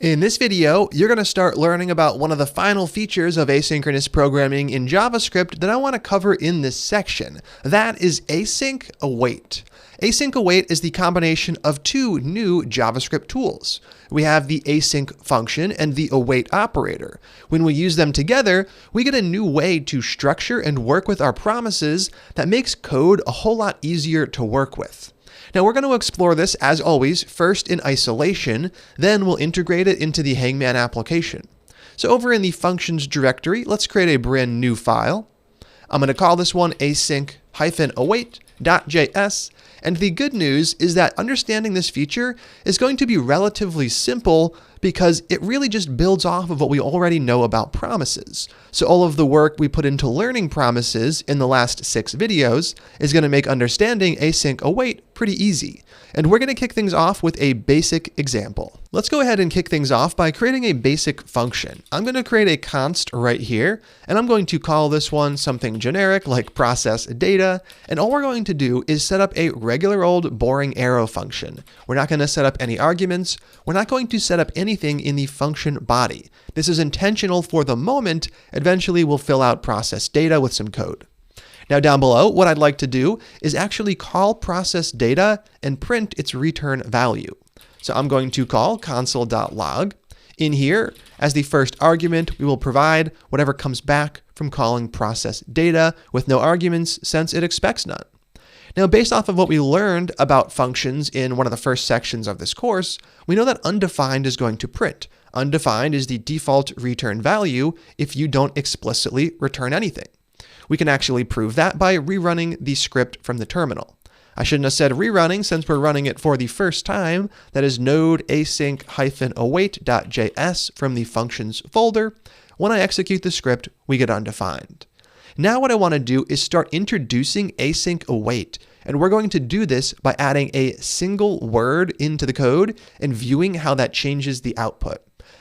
In this video, you're going to start learning about one of the final features of asynchronous programming in JavaScript that I want to cover in this section. That is AsyncAwait. AsyncAwait is the combination of two new JavaScript tools. We have the async function and the await operator. When we use them together, we get a new way to structure and work with our promises that makes code a whole lot easier to work with. Now we're going to explore this, as always, first in isolation, then we'll integrate it into the Hangman application. So over in the functions directory, let's create a brand new file. I'm going to call this one async-await.js, and the good news is that understanding this feature is going to be relatively simple because it really just builds off of what we already know about promises. So all of the work we put into learning promises in the last 6 videos is going to make understanding async-await pretty easy. And we're going to kick things off with a basic example. Let's go ahead and kick things off by creating a basic function. I'm going to create a const right here, and I'm going to call this one something generic like process data. And all we're going to do is set up a regular old boring arrow function. We're not going to set up any arguments. We're not going to set up anything in the function body. This is intentional for the moment. Eventually, we'll fill out process data with some code. Now down below, what I'd like to do is actually call process data and print its return value. So I'm going to call console.log. In here, as the first argument, we will provide whatever comes back from calling process data with no arguments since it expects none. Now, based off of what we learned about functions in one of the first sections of this course, we know that undefined is going to print. Undefined is the default return value if you don't explicitly return anything. We can actually prove that by rerunning the script from the terminal. I shouldn't have said rerunning since we're running it for the first time. That is node async-await.js from the functions folder. When I execute the script, we get undefined. Now what I want to do is start introducing async-await, and we're going to do this by adding a single word into the code and viewing how that changes the output.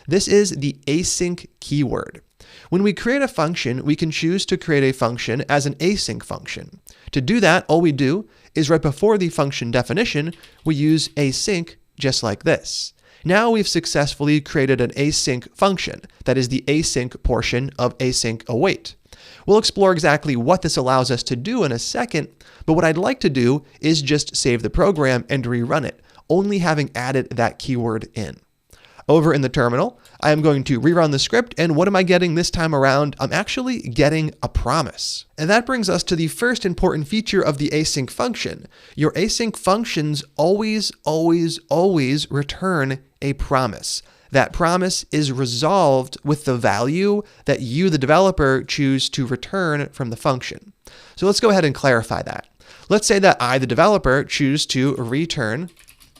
This is the async keyword. When we create a function, we can choose to create a function as an async function. To do that, all we do is right before the function definition, we use async just like this. Now we've successfully created an async function. That is the async portion of AsyncAwait. We'll explore exactly what this allows us to do in a second, but what I'd like to do is just save the program and rerun it, only having added that keyword in. Over in the terminal, I am going to rerun the script, and what am I getting this time around? I'm actually getting a promise. And that brings us to the first important feature of the async function. Your async functions always return a promise. That promise is resolved with the value that you, the developer, choose to return from the function. So let's go ahead and clarify that. Let's say that I, the developer, choose to return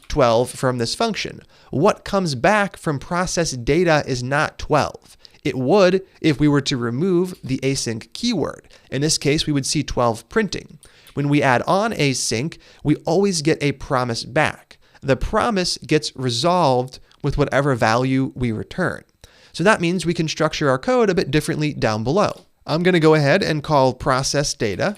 12 from this function. What comes back from process data is not 12. It would if we were to remove the async keyword. In this case, we would see 12 printing. When we add on async, we always get a promise back. The promise gets resolved with whatever value we return. So that means we can structure our code a bit differently down below. I'm going to go ahead and call process data.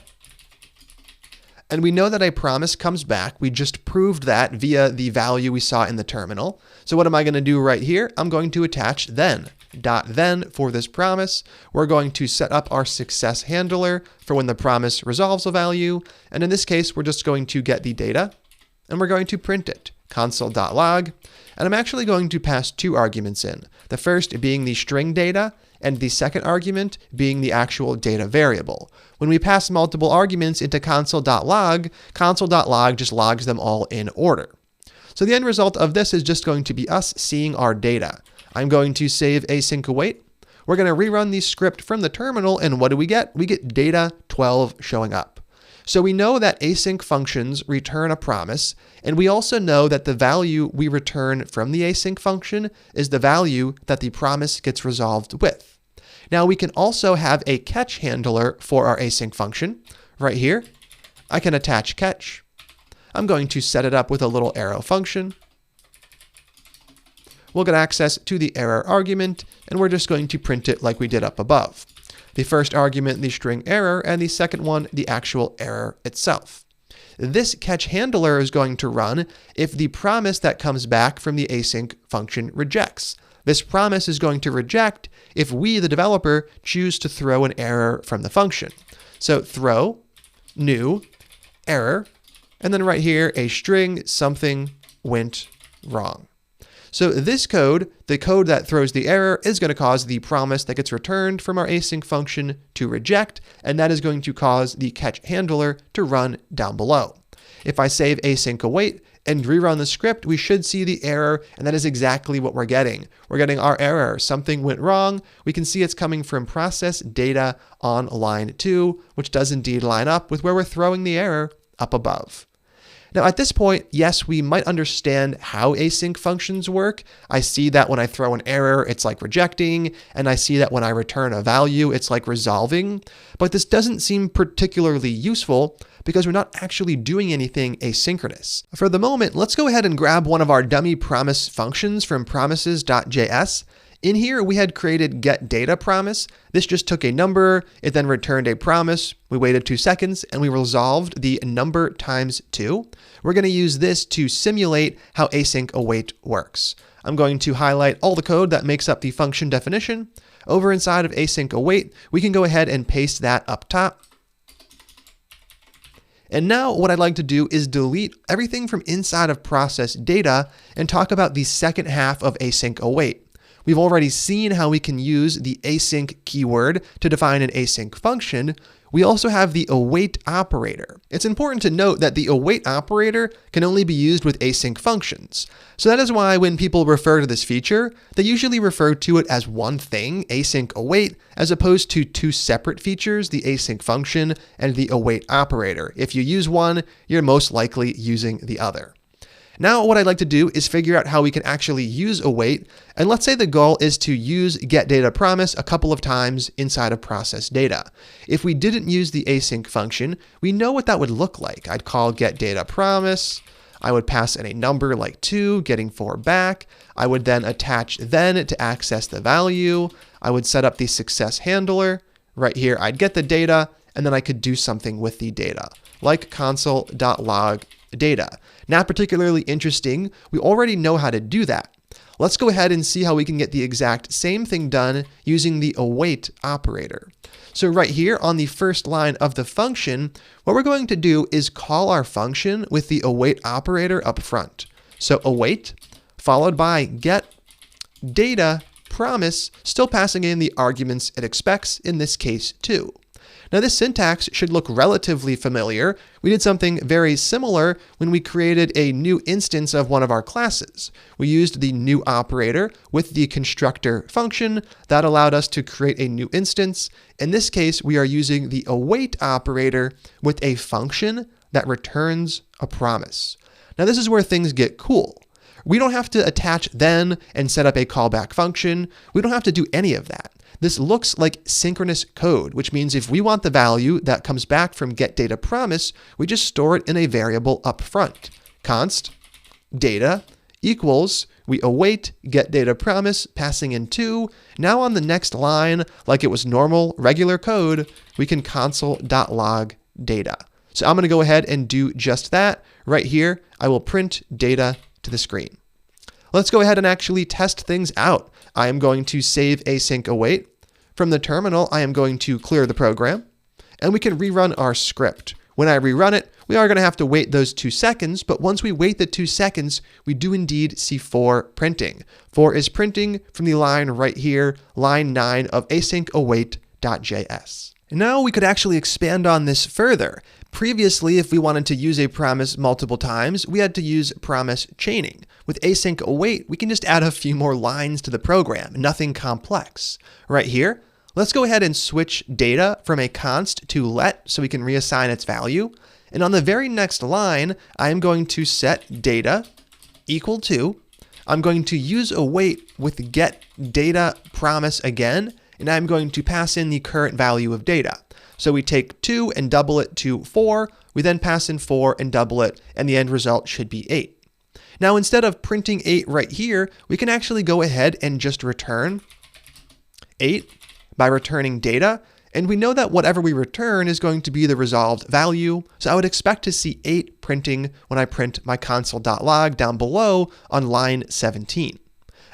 And we know that a promise comes back. We just proved that via the value we saw in the terminal. So what am I going to do right here? I'm going to attach then. .then for this promise. We're going to set up our success handler for when the promise resolves a value. And in this case, we're just going to get the data and we're going to print it. Console.log. And I'm actually going to pass 2 arguments in. The first being the string data and the second argument being the actual data variable. When we pass multiple arguments into console.log just logs them all in order. So the end result of this is just going to be us seeing our data. I'm going to save AsyncAwait. We're going to rerun the script from the terminal, and what do we get? We get data 12 showing up. So we know that async functions return a promise, and we also know that the value we return from the async function is the value that the promise gets resolved with. Now we can also have a catch handler for our async function. Right here, I can attach catch. I'm going to set it up with a little arrow function. We'll get access to the error argument, and we're just going to print it like we did up above. The first argument, the string error, and the second one, the actual error itself. this catch handler is going to run if the promise that comes back from the async function rejects. This promise is going to reject if we, the developer, choose to throw an error from the function. So throw new error, and then right here, a string, something went wrong. So this code, the code that throws the error, is going to cause the promise that gets returned from our async function to reject, and that is going to cause the catch handler to run down below. If I save AsyncAwait and rerun the script, we should see the error, and that is exactly what we're getting. We're getting our error. Something went wrong. We can see it's coming from process data on line 2, which does indeed line up with where we're throwing the error up above. Now at this point, yes, we might understand how async functions work. I see that when I throw an error, it's like rejecting, and I see that when I return a value, it's like resolving. But this doesn't seem particularly useful because we're not actually doing anything asynchronous. For the moment, let's go ahead and grab one of our dummy promise functions from promises.js. In here, we had created getDataPromise. This just took a number, it then returned a promise. We waited 2 seconds and we resolved the number times 2. We're going to use this to simulate how AsyncAwait works. I'm going to highlight all the code that makes up the function definition. Over inside of AsyncAwait, we can go ahead and paste that up top. And now what I'd like to do is delete everything from inside of process data and talk about the second half of AsyncAwait. We've already seen how we can use the async keyword to define an async function. We also have the await operator. It's important to note that the await operator can only be used with async functions. So that is why when people refer to this feature, they usually refer to it as one thing, async await, as opposed to two separate features, the async function and the await operator. If you use one, you're most likely using the other. Now what I'd like to do is figure out how we can actually use await, and let's say the goal is to use getDataPromise a couple of times inside of process data. If we didn't use the async function, we know what that would look like. I'd call getDataPromise, I would pass in a number like 2, getting 4 back. I would then attach then to access the value. I would set up the success handler. Right here, I'd get the data, and then I could do something with the data, like console.log data. Not particularly interesting. We already know how to do that. Let's go ahead and see how we can get the exact same thing done using the await operator. So right here on the first line of the function, what we're going to do is call our function with the await operator up front. So await followed by getDataPromise, still passing in the arguments it expects, in this case 2. Now this syntax should look relatively familiar. We did something very similar when we created a new instance of one of our classes. We used the new operator with the constructor function that allowed us to create a new instance. In this case, we are using the await operator with a function that returns a promise. Now this is where things get cool. We don't have to attach then and set up a callback function. We don't have to do any of that. This looks like synchronous code, which means if we want the value that comes back from getDataPromise, we just store it in a variable up front. Const data equals, we await getDataPromise, passing in 2. Now on the next line, like it was normal, regular code, we can console.log data. So I'm going to go ahead and do just that. Right here, I will print data to the screen. Let's go ahead and actually test things out. I am going to save AsyncAwait. From the terminal, I am going to clear the program, and we can rerun our script. When I rerun it, we are going to have to wait those 2 seconds, but once we wait the 2 seconds, we do indeed see 4 printing. 4 is printing from the line right here, line 9 of AsyncAwait.js. Now we could actually expand on this further. Previously, if we wanted to use a promise multiple times, we had to use promise chaining. With AsyncAwait, we can just add a few more lines to the program, nothing complex. Right here, let's go ahead and switch data from a const to let so we can reassign its value. And on the very next line, I am going to set data equal to, I'm going to use await with getDataPromise again, and I'm going to pass in the current value of data. So we take 2 and double it to 4, we then pass in 4 and double it, and the end result should be 8. Now instead of printing 8 right here, we can actually go ahead and just return 8 by returning data, And we know that whatever we return is going to be the resolved value, so I would expect to see 8 printing when I print my console.log down below on line 17.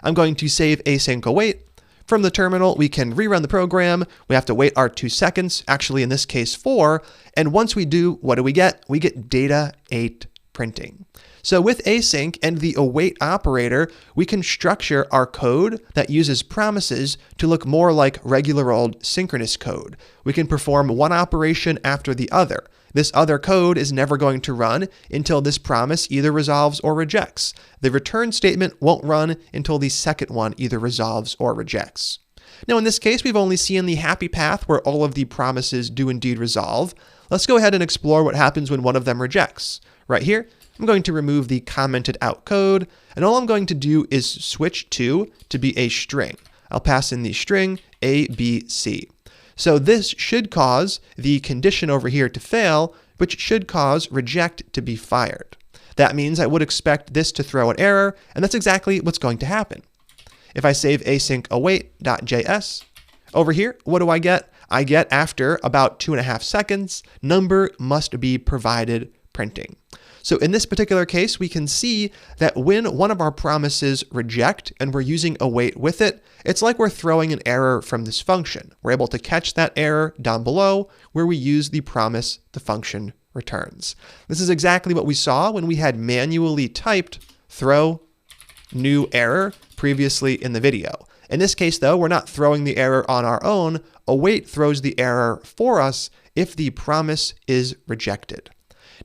I'm going to save AsyncAwait. From the terminal, we can rerun the program. We have to wait our 2 seconds, actually in this case 4, and once we do, what do? We get data 8 printing. So with async and the await operator, we can structure our code that uses promises to look more like regular old synchronous code. We can perform one operation after the other. This other code is never going to run until this promise either resolves or rejects. The return statement won't run until the second one either resolves or rejects. Now in this case, we've only seen the happy path where all of the promises do indeed resolve. Let's go ahead and explore what happens when one of them rejects. Right here, I'm going to remove the commented out code, and all I'm going to do is switch to be a string. I'll pass in the string ABC. So this should cause the condition over here to fail, which should cause reject to be fired. That means I would expect this to throw an error, and that's exactly what's going to happen. If I save AsyncAwait.js, over here, what do I get? I get, after about 2.5 seconds, number must be provided printing. So in this particular case, we can see that when one of our promises reject and we're using await with it, it's like we're throwing an error from this function. We're able to catch that error down below where we use the promise the function returns. This is exactly what we saw when we had manually typed throw new error previously in the video. In this case, though, we're not throwing the error on our own. Await throws the error for us if the promise is rejected.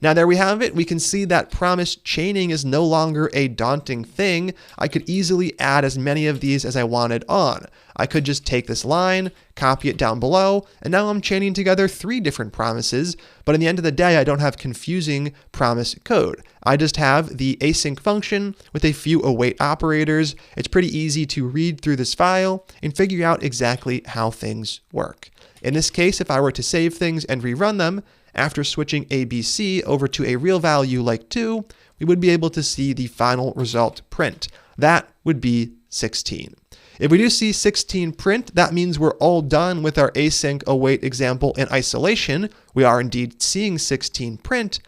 Now there we have it. We can see that promise chaining is no longer a daunting thing. I could easily add as many of these as I wanted on. I could just take this line, copy it down below, and now I'm chaining together 3 different promises, but in the end of the day, I don't have confusing promise code. I just have the async function with a few await operators. It's pretty easy to read through this file and figure out exactly how things work. In this case, if I were to save things and rerun them, after switching ABC over to a real value like 2, we would be able to see the final result print. That would be 16. If we do see 16 print, that means we're all done with our async await example in isolation. We are indeed seeing 16 print.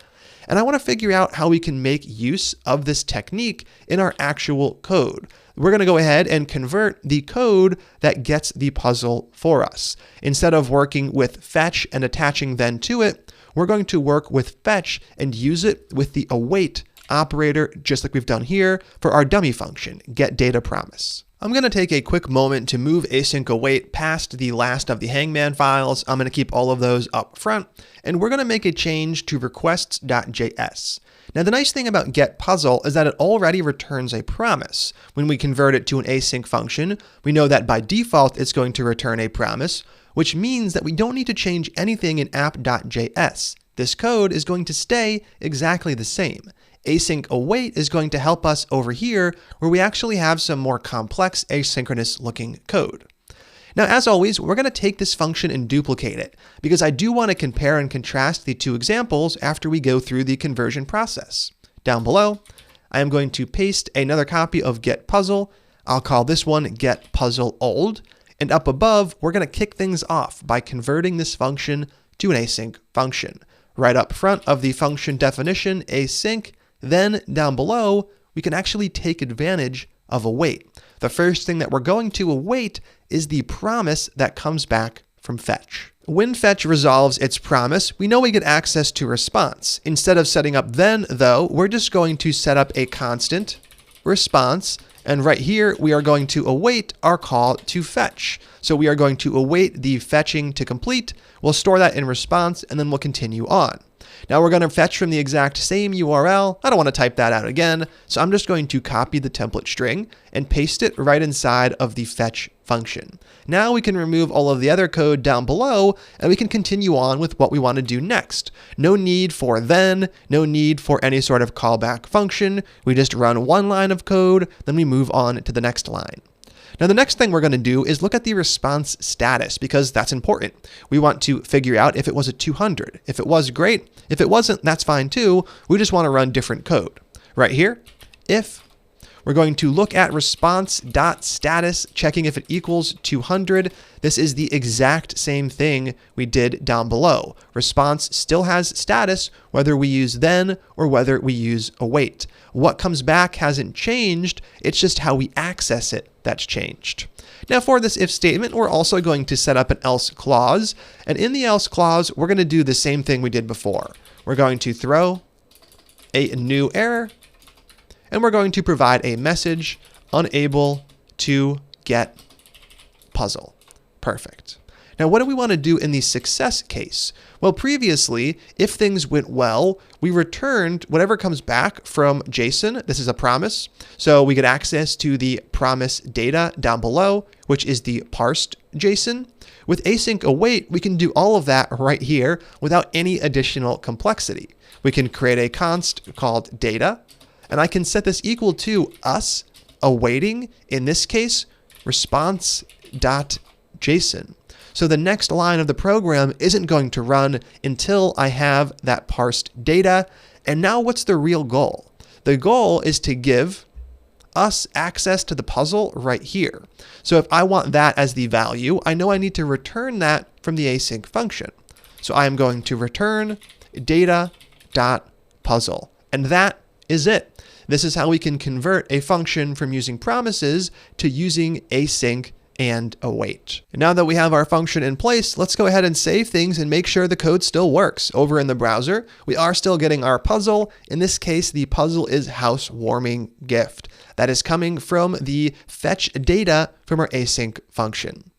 And I want to figure out how we can make use of this technique in our actual code. We're going to go ahead and convert the code that gets the puzzle for us. Instead of working with fetch and attaching then to it, we're going to work with fetch and use it with the await operator, just like we've done here for our dummy function, getDataPromise. I'm going to take a quick moment to move AsyncAwait past the last of the hangman files. I'm going to keep all of those up front, and we're going to make a change to requests.js. Now, the nice thing about getPuzzle is that it already returns a promise. When we convert it to an async function, we know that by default, it's going to return a promise, which means that we don't need to change anything in app.js. This code is going to stay exactly the same. AsyncAwait is going to help us over here where we actually have some more complex asynchronous looking code. Now, as always, we're going to take this function and duplicate it because I do want to compare and contrast the 2 examples after we go through the conversion process. Down below, I am going to paste another copy of getPuzzle. I'll call this one getPuzzleOld. And up above, we're going to kick things off by converting this function to an async function. Right up front of the function definition, async, then down below, we can actually take advantage of await. The first thing that we're going to await is the promise that comes back from fetch. When fetch resolves its promise, we know we get access to response. Instead of setting up then, though, we're just going to set up a constant response. And right here, we are going to await our call to fetch. So we are going to await the fetching to complete. We'll store that in response, and then we'll continue on. Now we're going to fetch from the exact same URL. I don't want to type that out again, so I'm just going to copy the template string and paste it right inside of the fetch function. Now we can remove all of the other code down below, and we can continue on with what we want to do next. No need for then, no need for any sort of callback function. We just run one line of code, then we move on to the next line. Now, the next thing we're going to do is look at the response status because that's important. We want to figure out if it was a 200. If it was, great. If it wasn't, that's fine too. We just want to run different code. Right here, if We're going to look at response.status, checking if it equals 200. This is the exact same thing we did down below. Response still has status, whether we use then or whether we use await. What comes back hasn't changed, it's just how we access it that's changed. Now for this if statement, we're also going to set up an else clause. And in the else clause, we're going to do the same thing we did before. We're going to throw a new error, and we're going to provide a message, unable to get puzzle. Perfect. Now, what do we want to do in the success case? Well, previously, if things went well, we returned whatever comes back from JSON. This is a promise. So we get access to the promise data down below, which is the parsed JSON. With AsyncAwait, we can do all of that right here without any additional complexity. We can create a const called data, and I can set this equal to us awaiting, in this case, response.json. So the next line of the program isn't going to run until I have that parsed data. And now what's the real goal? The goal is to give us access to the puzzle right here. So if I want that as the value, I know I need to return that from the async function. So I am going to return data.puzzle. And that is it. This is how we can convert a function from using promises to using async and await. And now that we have our function in place, let's go ahead and save things and make sure the code still works. Over in the browser, we are still getting our puzzle. In this case, the puzzle is housewarming gift. That is coming from the fetch data from our async function.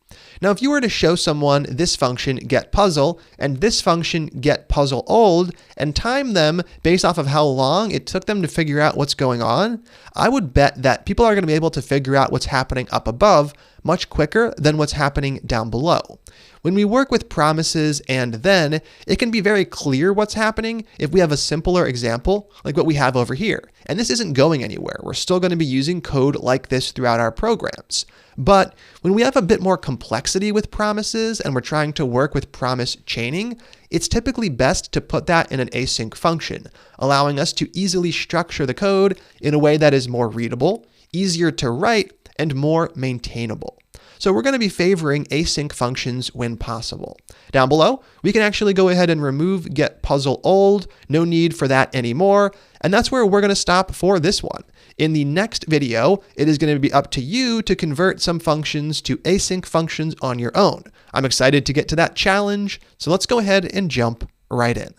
Now, if you were to show someone this function get puzzle and this function get puzzle old and time them based off of how long it took them to figure out what's going on, I would bet that people are going to be able to figure out what's happening up above much quicker than what's happening down below. When we work with promises and then, it can be very clear what's happening if we have a simpler example like what we have over here. And this isn't going anywhere. We're still going to be using code like this throughout our programs. But when we have a bit more complexity with promises and we're trying to work with promise chaining, it's typically best to put that in an async function, allowing us to easily structure the code in a way that is more readable, easier to write, and more maintainable. So we're going to be favoring async functions when possible. Down below, we can actually go ahead and remove get puzzle old. No need for that anymore. And that's where we're going to stop for this one. In the next video, it is going to be up to you to convert some functions to async functions on your own. I'm excited to get to that challenge. So let's go ahead and jump right in.